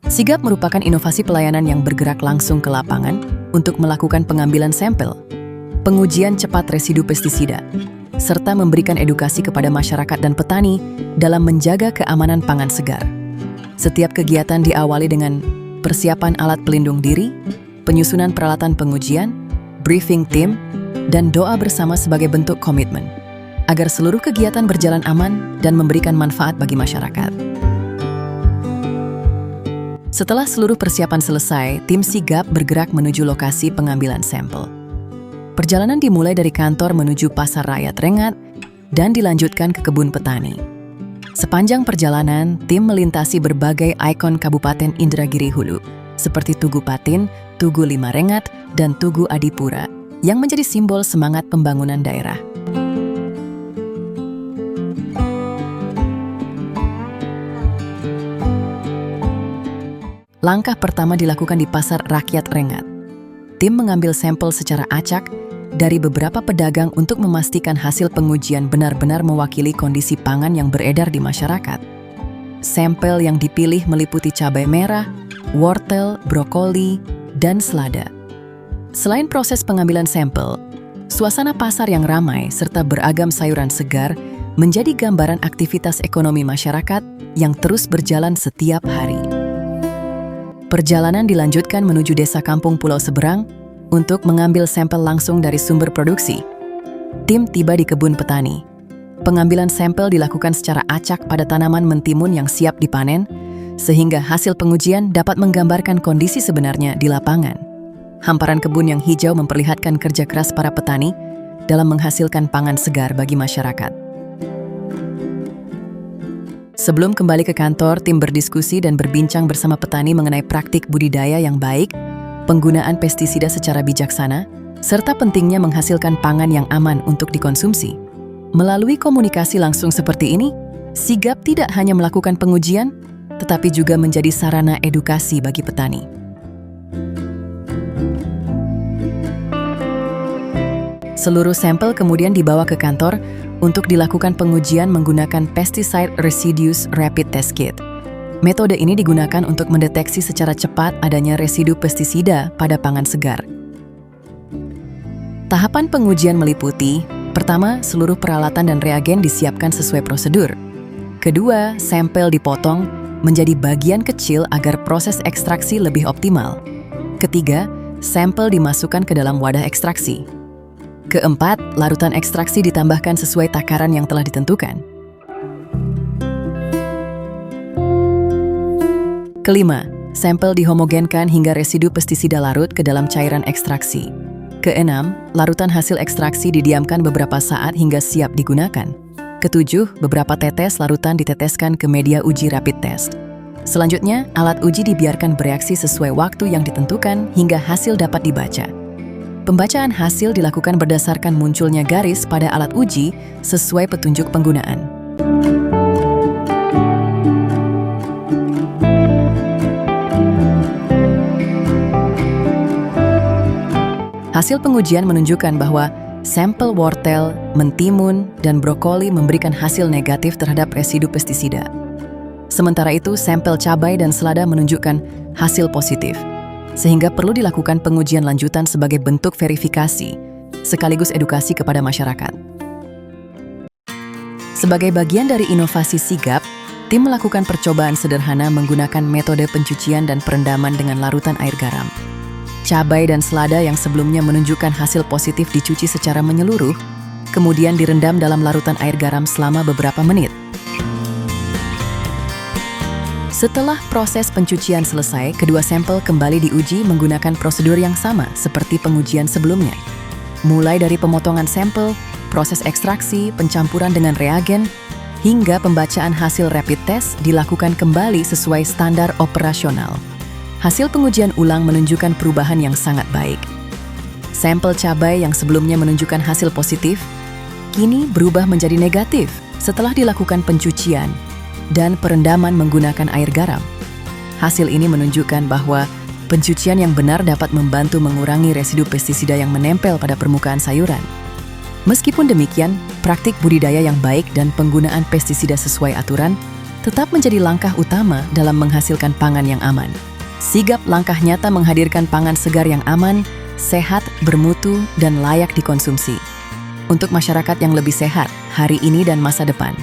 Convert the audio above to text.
Sigap merupakan inovasi pelayanan yang bergerak langsung ke lapangan untuk melakukan pengambilan sampel, pengujian cepat residu pestisida, serta memberikan edukasi kepada masyarakat dan petani dalam menjaga keamanan pangan segar. Setiap kegiatan diawali dengan persiapan alat pelindung diri, penyusunan peralatan pengujian, briefing tim, dan doa bersama sebagai bentuk komitmen agar seluruh kegiatan berjalan aman dan memberikan manfaat bagi masyarakat. Setelah seluruh persiapan selesai, tim Sigap bergerak menuju lokasi pengambilan sampel. Perjalanan dimulai dari kantor menuju Pasar Rakyat Rengat dan dilanjutkan ke kebun petani. Sepanjang perjalanan, tim melintasi berbagai ikon Kabupaten Indragiri Hulu, seperti Tugu Patin, Tugu Lima Rengat, dan Tugu Adipura, yang menjadi simbol semangat pembangunan daerah. Langkah pertama dilakukan di Pasar Rakyat Rengat. Tim mengambil sampel secara acak dari beberapa pedagang untuk memastikan hasil pengujian benar-benar mewakili kondisi pangan yang beredar di masyarakat. Sampel yang dipilih meliputi cabai merah, wortel, brokoli, dan selada. Selain proses pengambilan sampel, suasana pasar yang ramai serta beragam sayuran segar menjadi gambaran aktivitas ekonomi masyarakat yang terus berjalan setiap hari. Perjalanan dilanjutkan menuju Desa Kampung Pulau Seberang untuk mengambil sampel langsung dari sumber produksi. Tim tiba di kebun petani. Pengambilan sampel dilakukan secara acak pada tanaman mentimun yang siap dipanen, sehingga hasil pengujian dapat menggambarkan kondisi sebenarnya di lapangan. Hamparan kebun yang hijau memperlihatkan kerja keras para petani dalam menghasilkan pangan segar bagi masyarakat. Sebelum kembali ke kantor, tim berdiskusi dan berbincang bersama petani mengenai praktik budidaya yang baik, penggunaan pestisida secara bijaksana, serta pentingnya menghasilkan pangan yang aman untuk dikonsumsi. Melalui komunikasi langsung seperti ini, Sigap tidak hanya melakukan pengujian, tetapi juga menjadi sarana edukasi bagi petani. Seluruh sampel kemudian dibawa ke kantor untuk dilakukan pengujian menggunakan Pesticide Residues Rapid Test Kit. Metode ini digunakan untuk mendeteksi secara cepat adanya residu pestisida pada pangan segar. Tahapan pengujian meliputi, pertama, seluruh peralatan dan reagen disiapkan sesuai prosedur. Kedua, sampel dipotong menjadi bagian kecil agar proses ekstraksi lebih optimal. Ketiga, sampel dimasukkan ke dalam wadah ekstraksi. Keempat, larutan ekstraksi ditambahkan sesuai takaran yang telah ditentukan. Kelima, sampel dihomogenkan hingga residu pestisida larut ke dalam cairan ekstraksi. Keenam, larutan hasil ekstraksi didiamkan beberapa saat hingga siap digunakan. Ketujuh, beberapa tetes larutan diteteskan ke media uji rapid test. Selanjutnya, alat uji dibiarkan bereaksi sesuai waktu yang ditentukan hingga hasil dapat dibaca. Pembacaan hasil dilakukan berdasarkan munculnya garis pada alat uji sesuai petunjuk penggunaan. Hasil pengujian menunjukkan bahwa sampel wortel, mentimun, dan brokoli memberikan hasil negatif terhadap residu pestisida. Sementara itu, sampel cabai dan selada menunjukkan hasil positif, sehingga perlu dilakukan pengujian lanjutan sebagai bentuk verifikasi, sekaligus edukasi kepada masyarakat. Sebagai bagian dari inovasi Sigap, tim melakukan percobaan sederhana menggunakan metode pencucian dan perendaman dengan larutan air garam. Cabai dan selada yang sebelumnya menunjukkan hasil positif dicuci secara menyeluruh, kemudian direndam dalam larutan air garam selama beberapa menit. Setelah proses pencucian selesai, kedua sampel kembali diuji menggunakan prosedur yang sama seperti pengujian sebelumnya. Mulai dari pemotongan sampel, proses ekstraksi, pencampuran dengan reagen, hingga pembacaan hasil rapid test dilakukan kembali sesuai standar operasional. Hasil pengujian ulang menunjukkan perubahan yang sangat baik. Sampel cabai yang sebelumnya menunjukkan hasil positif, kini berubah menjadi negatif setelah dilakukan pencucian dan perendaman menggunakan air garam. Hasil ini menunjukkan bahwa pencucian yang benar dapat membantu mengurangi residu pestisida yang menempel pada permukaan sayuran. Meskipun demikian, praktik budidaya yang baik dan penggunaan pestisida sesuai aturan tetap menjadi langkah utama dalam menghasilkan pangan yang aman. Sigap langkah nyata menghadirkan pangan segar yang aman, sehat, bermutu, dan layak dikonsumsi. Untuk masyarakat yang lebih sehat, hari ini dan masa depan.